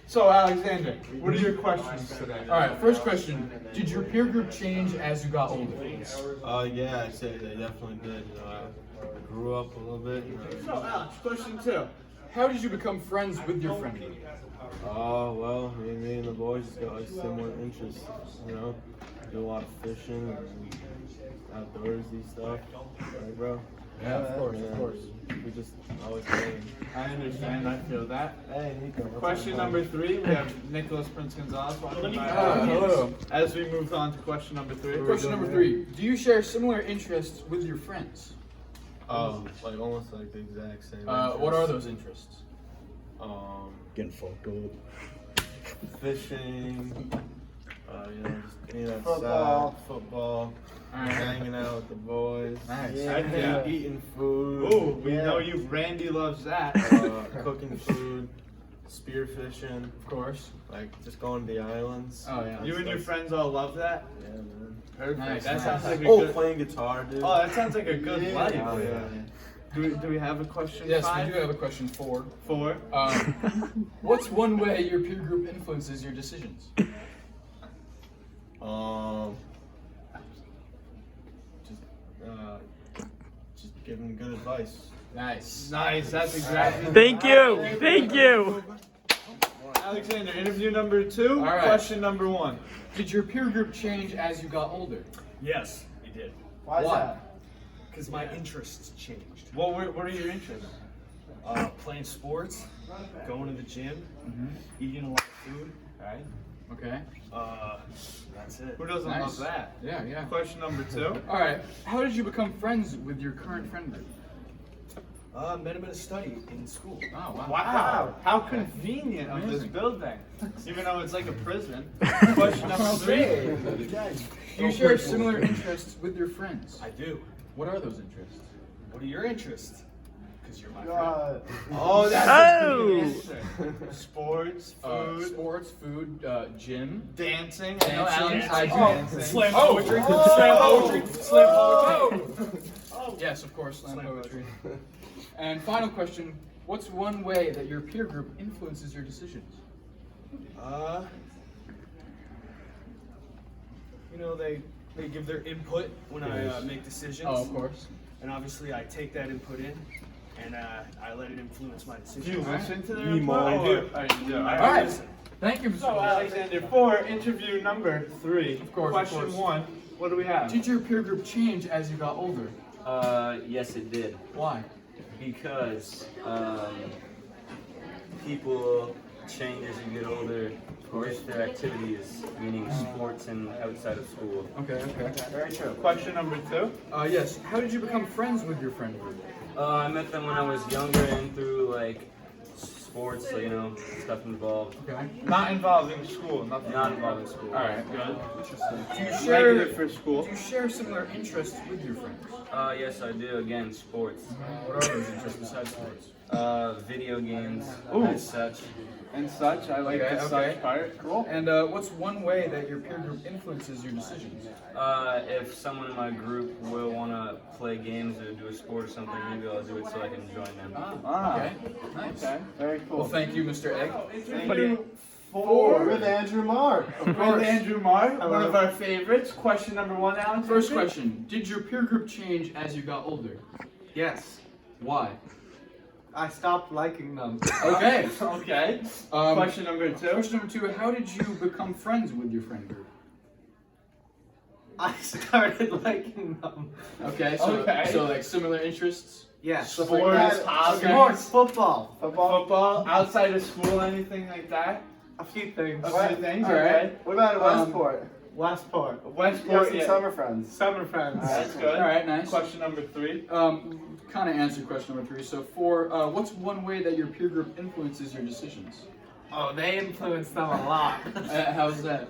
So, Alexander, what are your questions today? All right, first question. Did your peer group change as you got older? Yeah, I'd say they definitely did. I grew up a little bit. So, Alex, question 2. How did you become friends with your friend group? Well, me and the boys just got like similar interests. Do a lot of fishing and outdoorsy stuff. Right, bro? Yeah, of course. We just always played. I understand, I feel that. Hey, Nico. Question number 3, we have Nicholas Prince Gonzalez. Hello. As we move on to question number 3. Question number 3. Do you share similar interests with your friends? Like almost like the exact same. What are those interests? Getting fucked up. Fishing. Just being outside, football, Alright. hanging out with the boys. Nice. Yeah. Eating food. Ooh, we know you. Randy loves that. Cooking food, spearfishing, Of course. like just going to the islands. Oh yeah. You and your friends all love that? Yeah, man. Perfect. Nice, That nice. sounds like a Oh, good. playing guitar, dude. Oh, that sounds like a good life. Oh, yeah. Do we have a question? Yes, 5? we do have a question 4. 4. What's one way your peer group influences your decisions? Just giving good advice. Nice. Nice. That's exactly. Thank you. Alexander, interview number 2. All right. Question number 1. Did your peer group change as you got older? Yes, it did. Why is Why? that? Because my interests changed. What are your interests? Playing sports, going to the gym, eating a lot of food. Right. Okay. That's it. Who doesn't Nice. love that? Yeah. Question number 2. All right. How did you become friends with your current friend group? Met him at a study in school. Oh wow. Wow. How convenient of this Amazing. building. Even though it's like a prison. Question number 3. Do you share similar interests with your friends? I do. What are those interests? What are your interests? Because you're my friend. Oh, that's a good answer. Sports, food, Sports, food, gym. dancing. I know Alex, I do Oh, dancing. Slam Oh. poetry. Oh. Slam poetry. Slam poetry. Yes, of course, slam Slam poetry. And final question: what's one way that your peer group influences your decisions? They give their input when I make decisions. Oh, of course. And obviously I take that input in and I let it influence my Do decisions. you listen to their Nemo. input? I do. Or- Oh, you do. I All right. listen. Thank you, Mr. So, Alexander, for interview number 3. Of course, of Question course. 1. What do we have? Did your peer group change as you got older? Yes, it did. Why? Because people change as you get older with their activities, meaning sports and outside of school. Okay. Very true. Question number 2. Yes. How did you become friends with your friend group? I met them when I was younger and through like sports, so, stuff involved. Okay. Not involving school. Nothing. Not involving school. All right. Good. Do you share? Negative for school. Do you share similar interests with your friends? Yes, I do. Again, sports. What are those interests besides sports? Video games, Ooh. as such. And such. I like Okay, the okay. such part. Cool. And what's one way that your peer group influences your decisions? If someone in my group will want to play games or do a sport or something, maybe I'll do it so I can join them. Okay. Nice. Okay. Very cool. Well, thank you, Mr. Egg. Thank you for With Andrew Mark. with Andrew Marr, one of our favorites. Question number 1, Alex. First question: did your peer group change as you got older? Yes, Why? I stopped liking them. Okay. Okay. Um, Question number 2. Question number 2: how did you become friends with your friend group? I started liking them. Okay. Okay. So like similar interests. Yes. Stuff like Sports, that. hobbies, Sports, football, football, outside of school, anything like that. a few things. A few things. All right. What about Westport? Westport, You have Westport. some Yeah. summer friends. summer friends. That's good. All right. Nice. Question number 3. Kind of answered question number 3. So for what's one way that your peer group influences your decisions? Oh, they influenced them a lot. How's that?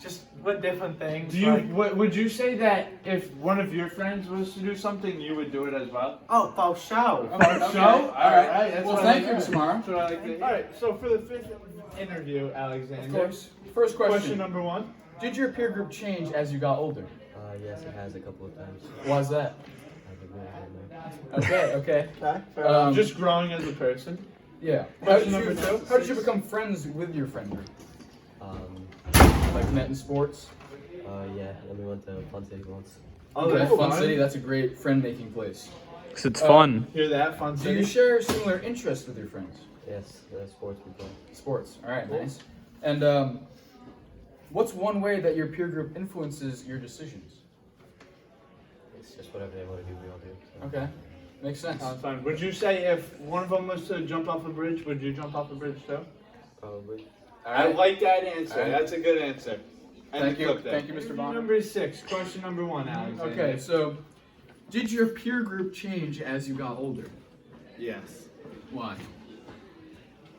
Just with different things. Do you? like- Would you say that if one of your friends was to do something, you would do it as well? Oh, for show. Okay. Show? All right. That's Well, what thank I you, like. Mr. Morrow. That's what I like to hear. All right. So for the 5th interview, Alexander. Of course. First question: Question number 1. did your peer group change as you got older? Yes, it has a couple of times. Why's that? I don't know. Okay. Okay. Just growing as a person. Yeah. Question number two. How did you become friends with your friend group? Like met in sports? Yeah, and we went to Fun City once. Okay, that's Fun City, that's a great friend-making place. 'Cause it's fun. Hear that? Fun Do you city. share similar interests with your friends? Yes, sports we play. Sports. All right, nice. And what's one way that your peer group influences your decisions? It's just whatever they want to do, we all do. So. Okay, makes sense. Sounds fun. Would you say if one of them was to jump off a bridge, would you jump off a bridge too? Probably. All I right. like that answer. All right. That's a good answer. And Thank you. clip that. Thank you, Mr. Bonner. Number 6. Question number 1, Alexander. Okay, so did your peer group change as you got older? Yes, Why?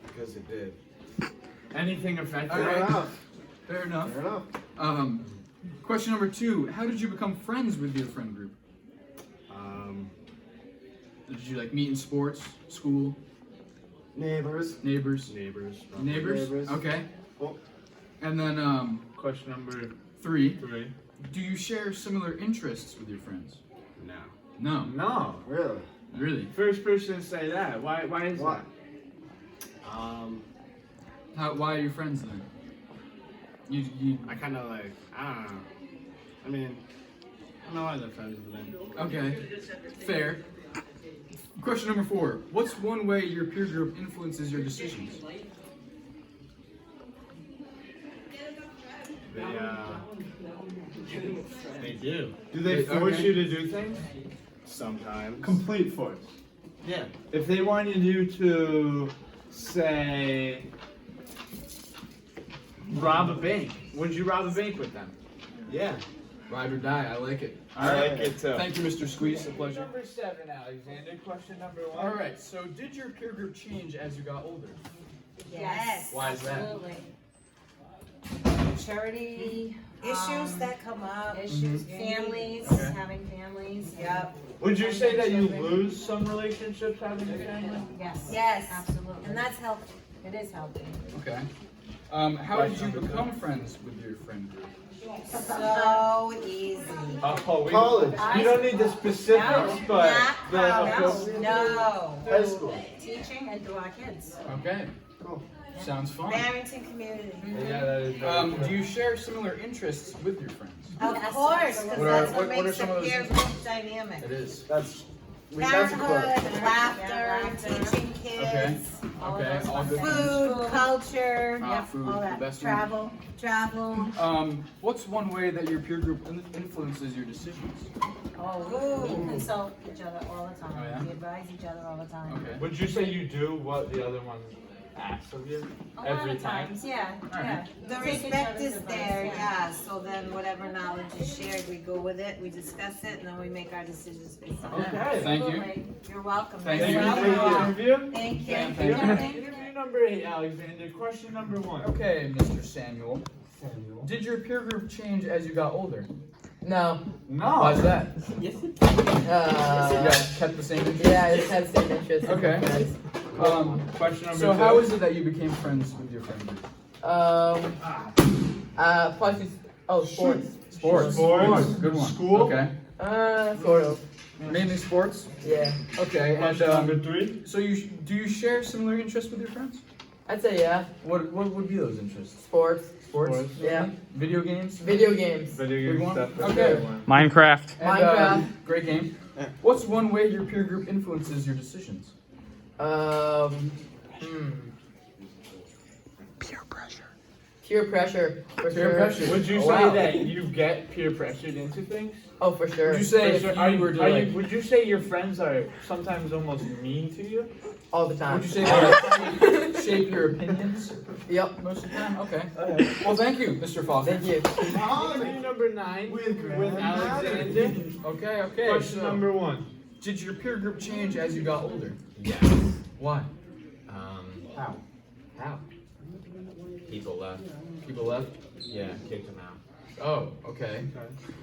because it did. Anything affect All it? right. Fair enough. Fair enough. Question number 2: how did you become friends with your friend group? Did you like meet in sports, school, Neighbors. neighbors? Neighbors. Neighbors. Neighbors. Okay. Cool. And then Question number 3: 3. do you share similar interests with your friends? No. No. No. Really? Really? First person to say that. Why is Why? that? Why are you friends then? You I kind of like, I don't know. I mean, I don't know why they're friends with them. Okay. Fair. Question number 4: what's one way your peer group influences your decisions? They do. Do they force you to do things? Sometimes. Complete force. Yeah. If they wanted you to, say, rob a bank, would you rob a bank with them? Yeah. Ride or die. I like it. I like it too. Thank you, Mr. Squeeze. A pleasure. Number 7, Alexander. Question number 1. All right. So, did your peer group change as you got older? Yes. Why is that? Absolutely. Charity Issues that come up. issues, families, Okay. having families. Yep. Would you say that you lose some relationships having a family? Yes. Yes. Absolutely. And that's healthy. It is healthy. Okay. How did you become friends with your friend group? So easy. College. You don't need the specifics, No, but Not the college. No. High school. Teaching and through our kids. Okay. Cool. Sounds fun. Barrington community. Yeah, that is very Do true. you share similar interests with your friends? Of Yes, course, because What are- that's what what are makes some a of those peer things? group dynamic. It is. That's a quote. Parenthood, laughter, laughter. teaching Okay. kids, All of Okay. those All fun good. things. food, culture, Food. all The that. best travel. What's one way that your peer group influences your decisions? Oh, we consult each other all the time. Oh, yeah? We advise each other all the time. Okay. Would you say you do what the other one asks of you A lot every of time? times, yeah, right. yeah. The Take each respect other's is advice, there, yeah, so then whatever knowledge is shared, we go with it, we discuss it, and then we make our decisions based on it. Okay. Thank you. Absolutely. You're welcome. Thank Thank you you. for the interview. Thank you. Thank Interview you. number 8, Alexander. Question number 1. Okay, Mr. Samuel. Did your peer group change as you got older? No. Why's No. that? You guys kept the same interest? Yeah, it's had the same interest. Okay. Question number 2. So how is it that you became friends with your friend group? Plus, sports. Sports. Sports. Good one. School. Okay. Sort of. Mainly sports? Yeah. Okay, Question and number 3. so do you share similar interests with your friends? I'd say yeah. What would be those interests? Sports. Sports? Yeah. Video games? Video games. Video Big game one? stuff. Okay. Minecraft. And, Minecraft. great game. What's one way your peer group influences your decisions? Peer pressure. For Peer sure. pressure. Would you Oh, say wow. that you get peer pressured into things? Oh, for sure. Would you say For if sure. you were to like, would you say your friends are sometimes almost mean to you? All the time. would you say they shape your opinions Yep. most of the time? Okay. Well, thank you, Mr. Foster. Thank you. Question number 9 with Alexander. Okay. Question so, number 1. did your peer group change as you got older? Yeah. Why? How? How? People left. People left? Yeah, kicked them out. Oh, okay.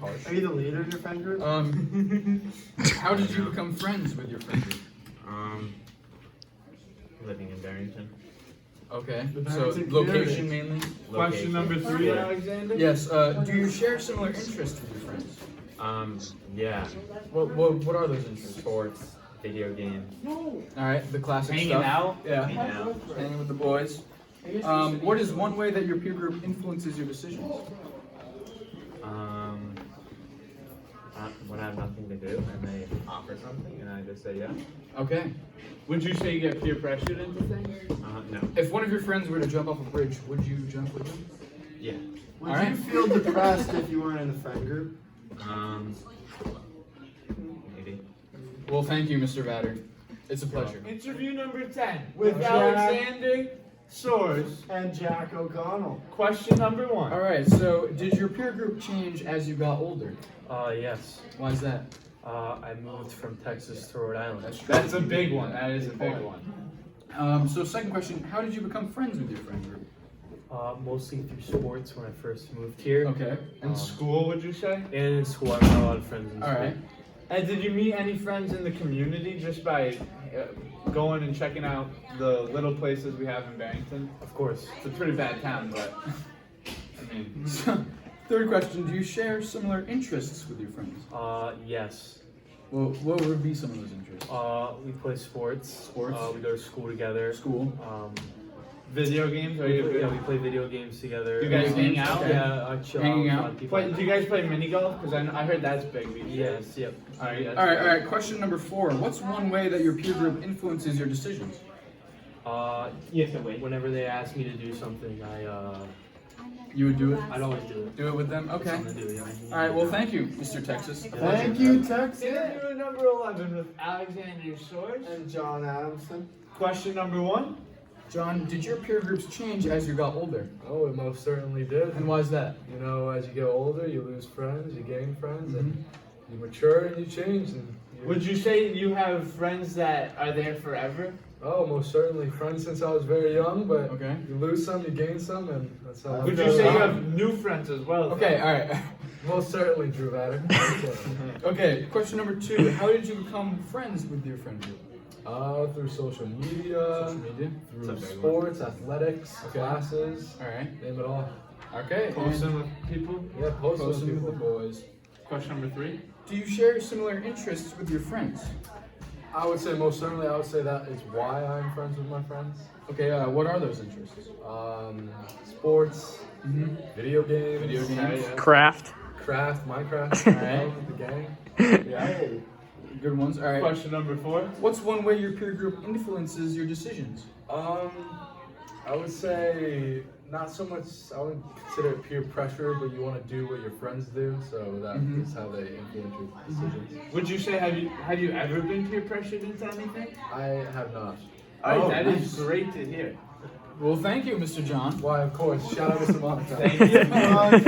Are you the leader of your friend group? How did you become friends with your friend group? Living in Barrington. Okay. The So Barrington location mainly? Question number 3, Alexander. Yes. Do you share similar interests with your friends? Yeah. What are those interests? Sports, Video games. All right, the classic Hanging stuff. out? Yeah. Hanging out. Hanging with the boys. What is one way that your peer group influences your decisions? When I have nothing to do and they offer something and I just say yeah. Okay. Would you say you get peer pressured into things? No. If one of your friends were to jump off a bridge, would you jump with them? Yeah. Would All right. you feel depressed if you weren't in the friend group? Maybe. Well, thank you, Mr. Vatter. It's a pleasure. Interview number 10 With with Jack. Alexander Soares. And Jack O'Connell. Question number 1. All right. So, did your peer group change as you got older? Yes. Why is that? I moved from Texas to Rhode Island. That's a big one. That is a big one. So, second question: how did you become friends with your friend group? Mostly through sports when I first moved here. Okay. In school, would you say? And in school, I met a lot of friends in All school. right. And did you meet any friends in the community just by going and checking out the little places we have in Barrington? Of course. It's a pretty bad town, but I mean, Third question: do you share similar interests with your friends? Yes. Well, what would be some of those interests? We play sports. Sports. We go to school together. School. video games? Are We you? play, we play video games together. You guys Video hang games? out? Okay. Yeah, I chill Hanging out. out? with a lot of people. Do you guys play mini golf? Because I heard that's big. these days. Yes. Yep. All right. All right. Question number 4: what's one way that your peer group influences your decisions? Whenever they ask me to do something, You would do it. I'd always do it. Do it with them. Okay. Something to do, yeah. All right. Well, thank you, Mr. Texas. Thank you, Texas. Interview number 11 with Alexander Soares. And John Adamson. Question number 1. John, did your peer groups change as you got older? Oh, it most certainly did. And why is that? You know, as you get older, you lose friends, you gain friends, and you mature and you change. And Would you say you have friends that are there forever? Oh, most certainly. Friends since I was very young, but Okay. you lose some, you gain some, and that's how. Would you say you have new friends as well? Okay. All right. Most certainly, Drew Vatter. Okay. Question number 2: how did you become friends with your friend group? Through social media, Social media. through sports, athletics, classes, All right. name it all. Okay. Posting with people? Yeah, post Posting with with the people. boys. Question number 3. Do you share similar interests with your friends? I would say most certainly. I would say that is why I'm friends with my friends. Okay. What are those interests? Sports, video games, Video games. Craft. craft, Minecraft, Alright. the gang. Yeah. Good ones. All right. Question number 4. What's one way your peer group influences your decisions? I would say not so much. I wouldn't consider it peer pressure, but you want to do what your friends do, so that is how they influence your decisions. Would you say have you ever been peer pressured into anything? I have not. Oh, that nice. is great to hear. Well, thank you, Mr. John. Why, of course. Shout out Mr. Monica. Thank you.